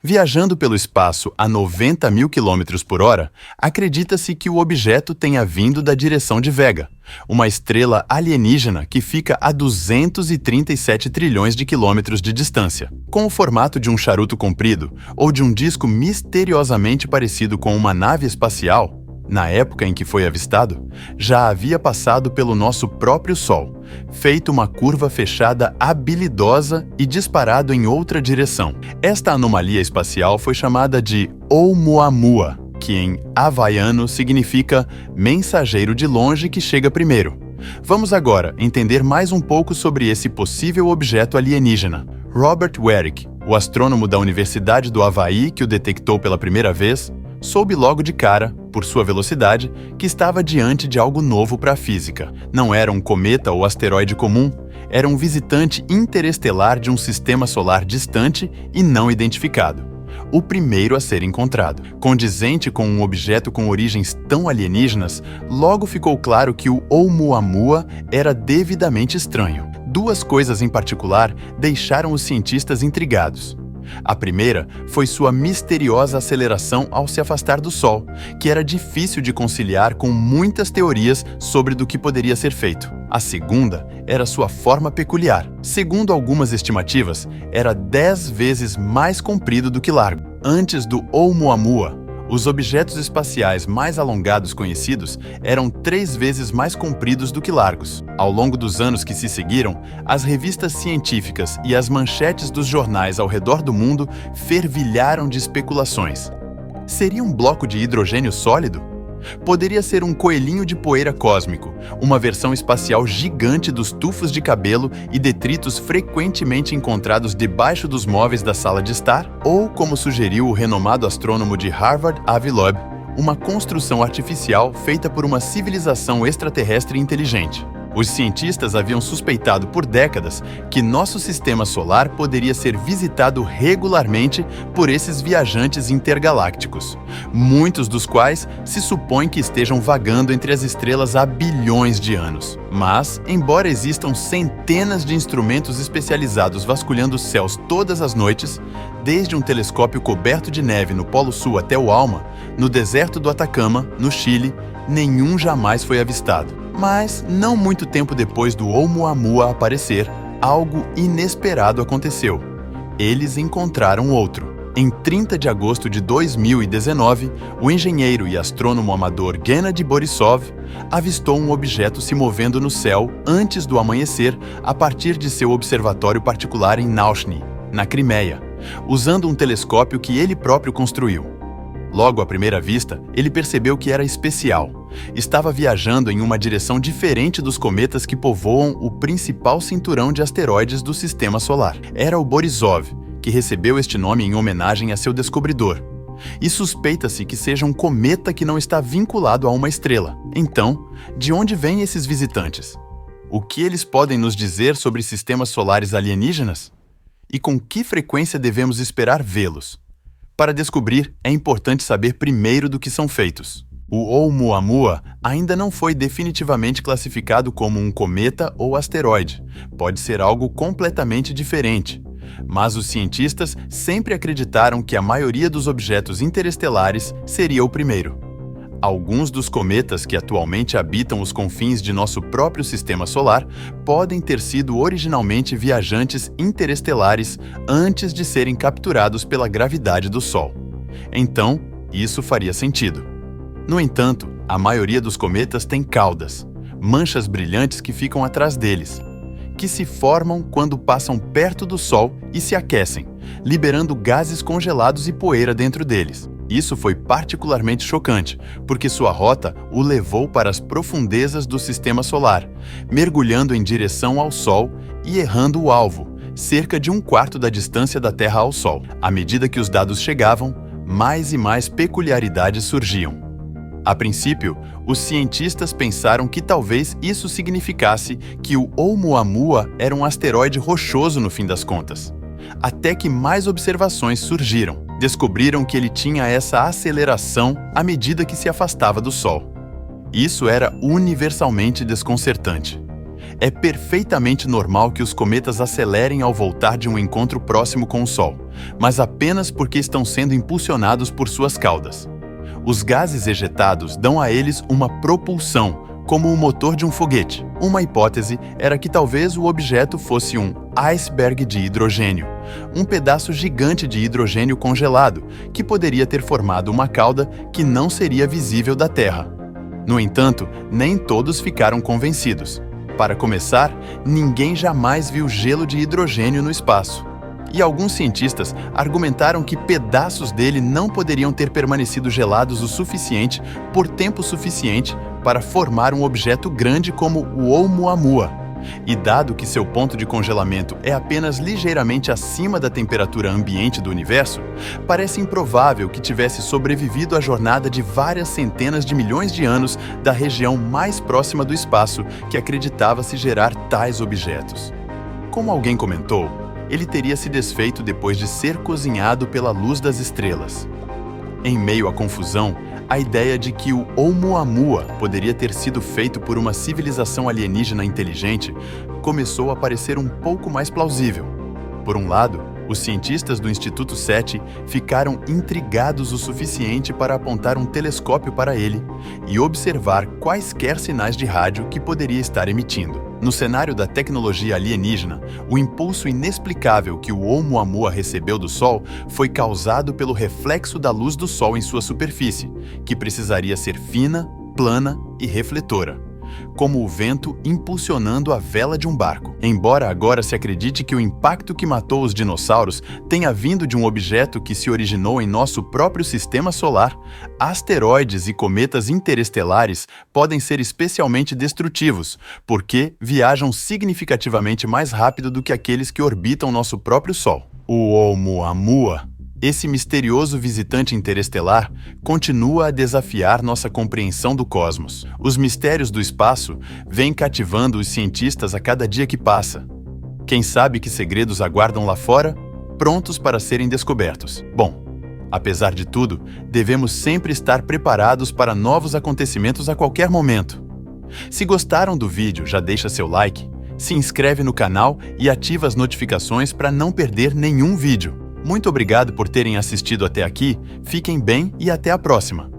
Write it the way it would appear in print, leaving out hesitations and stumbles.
Viajando pelo espaço a 90 mil quilômetros por hora, acredita-se que o objeto tenha vindo da direção de Vega, uma estrela alienígena que fica a 237 trilhões de quilômetros de distância. Com o formato de um charuto comprido ou de um disco misteriosamente parecido com uma nave espacial, na época em que foi avistado, já havia passado pelo nosso próprio Sol, feito uma curva fechada habilidosa e disparado em outra direção. Esta anomalia espacial foi chamada de Oumuamua, que em havaiano significa mensageiro de longe que chega primeiro. Vamos agora entender mais um pouco sobre esse possível objeto alienígena. Robert Warwick, o astrônomo da Universidade do Havaí que o detectou pela primeira vez, soube logo de cara, por sua velocidade, que estava diante de algo novo para a física. Não era um cometa ou asteroide comum, era um visitante interestelar de um sistema solar distante e não identificado. O primeiro a ser encontrado. Condizente com um objeto com origens tão alienígenas, logo ficou claro que o Oumuamua era devidamente estranho. Duas coisas em particular deixaram os cientistas intrigados. A primeira foi sua misteriosa aceleração ao se afastar do Sol, que era difícil de conciliar com muitas teorias sobre do que poderia ser feito. A segunda era sua forma peculiar. Segundo algumas estimativas, era 10 vezes mais comprido do que largo. Antes do Oumuamua, os objetos espaciais mais alongados conhecidos eram 3 vezes mais compridos do que largos. Ao longo dos anos que se seguiram, as revistas científicas e as manchetes dos jornais ao redor do mundo fervilharam de especulações. Seria um bloco de hidrogênio sólido? Poderia ser um coelhinho de poeira cósmico, uma versão espacial gigante dos tufos de cabelo e detritos frequentemente encontrados debaixo dos móveis da sala de estar? Ou, como sugeriu o renomado astrônomo de Harvard, Avi Loeb, uma construção artificial feita por uma civilização extraterrestre inteligente? Os cientistas haviam suspeitado por décadas que nosso sistema solar poderia ser visitado regularmente por esses viajantes intergalácticos, muitos dos quais se supõe que estejam vagando entre as estrelas há bilhões de anos. Mas, embora existam centenas de instrumentos especializados vasculhando os céus todas as noites, desde um telescópio coberto de neve no Polo Sul até o Alma, no deserto do Atacama, no Chile, nenhum jamais foi avistado. Mas, não muito tempo depois do Oumuamua aparecer, algo inesperado aconteceu. Eles encontraram outro. Em 30 de agosto de 2019, o engenheiro e astrônomo amador Gennady Borisov avistou um objeto se movendo no céu antes do amanhecer a partir de seu observatório particular em Naushny, na Crimeia, usando um telescópio que ele próprio construiu. Logo à primeira vista, ele percebeu que era especial. Estava viajando em uma direção diferente dos cometas que povoam o principal cinturão de asteroides do Sistema Solar. Era o Borisov, que recebeu este nome em homenagem a seu descobridor. E suspeita-se que seja um cometa que não está vinculado a uma estrela. Então, de onde vêm esses visitantes? O que eles podem nos dizer sobre sistemas solares alienígenas? E com que frequência devemos esperar vê-los? Para descobrir, é importante saber primeiro do que são feitos. O Oumuamua ainda não foi definitivamente classificado como um cometa ou asteroide. Pode ser algo completamente diferente. Mas os cientistas sempre acreditaram que a maioria dos objetos interestelares seria o primeiro. Alguns dos cometas que atualmente habitam os confins de nosso próprio sistema solar podem ter sido originalmente viajantes interestelares antes de serem capturados pela gravidade do Sol. Então, isso faria sentido. No entanto, a maioria dos cometas tem caudas, manchas brilhantes que ficam atrás deles, que se formam quando passam perto do Sol e se aquecem, liberando gases congelados e poeira dentro deles. Isso foi particularmente chocante, porque sua rota o levou para as profundezas do Sistema Solar, mergulhando em direção ao Sol e errando o alvo, cerca de 1/4 da distância da Terra ao Sol. À medida que os dados chegavam, mais e mais peculiaridades surgiam. A princípio, os cientistas pensaram que talvez isso significasse que o Oumuamua era um asteroide rochoso no fim das contas. Até que mais observações surgiram. Descobriram que ele tinha essa aceleração à medida que se afastava do Sol. Isso era universalmente desconcertante. É perfeitamente normal que os cometas acelerem ao voltar de um encontro próximo com o Sol, mas apenas porque estão sendo impulsionados por suas caudas. Os gases ejetados dão a eles uma propulsão, como o motor de um foguete. Uma hipótese era que talvez o objeto fosse um iceberg de hidrogênio, um pedaço gigante de hidrogênio congelado, que poderia ter formado uma cauda que não seria visível da Terra. No entanto, nem todos ficaram convencidos. Para começar, ninguém jamais viu gelo de hidrogênio no espaço. E alguns cientistas argumentaram que pedaços dele não poderiam ter permanecido gelados o suficiente por tempo suficiente para formar um objeto grande como o Oumuamua. E dado que seu ponto de congelamento é apenas ligeiramente acima da temperatura ambiente do universo, parece improvável que tivesse sobrevivido à jornada de várias centenas de milhões de anos da região mais próxima do espaço que acreditava-se gerar tais objetos. Como alguém comentou, ele teria se desfeito depois de ser cozinhado pela luz das estrelas. Em meio à confusão, a ideia de que o Oumuamua poderia ter sido feito por uma civilização alienígena inteligente começou a parecer um pouco mais plausível. Por um lado, os cientistas do Instituto SETI ficaram intrigados o suficiente para apontar um telescópio para ele e observar quaisquer sinais de rádio que poderia estar emitindo. No cenário da tecnologia alienígena, o impulso inexplicável que o Oumuamua recebeu do Sol foi causado pelo reflexo da luz do Sol em sua superfície, que precisaria ser fina, plana e refletora, como o vento impulsionando a vela de um barco. Embora agora se acredite que o impacto que matou os dinossauros tenha vindo de um objeto que se originou em nosso próprio sistema solar, asteroides e cometas interestelares podem ser especialmente destrutivos, porque viajam significativamente mais rápido do que aqueles que orbitam nosso próprio Sol. O Oumuamua, esse misterioso visitante interestelar, continua a desafiar nossa compreensão do cosmos. Os mistérios do espaço vêm cativando os cientistas a cada dia que passa. Quem sabe que segredos aguardam lá fora, prontos para serem descobertos. Bom, apesar de tudo, devemos sempre estar preparados para novos acontecimentos a qualquer momento. Se gostaram do vídeo, já deixa seu like, se inscreve no canal e ativa as notificações para não perder nenhum vídeo. Muito obrigado por terem assistido até aqui, fiquem bem e até a próxima!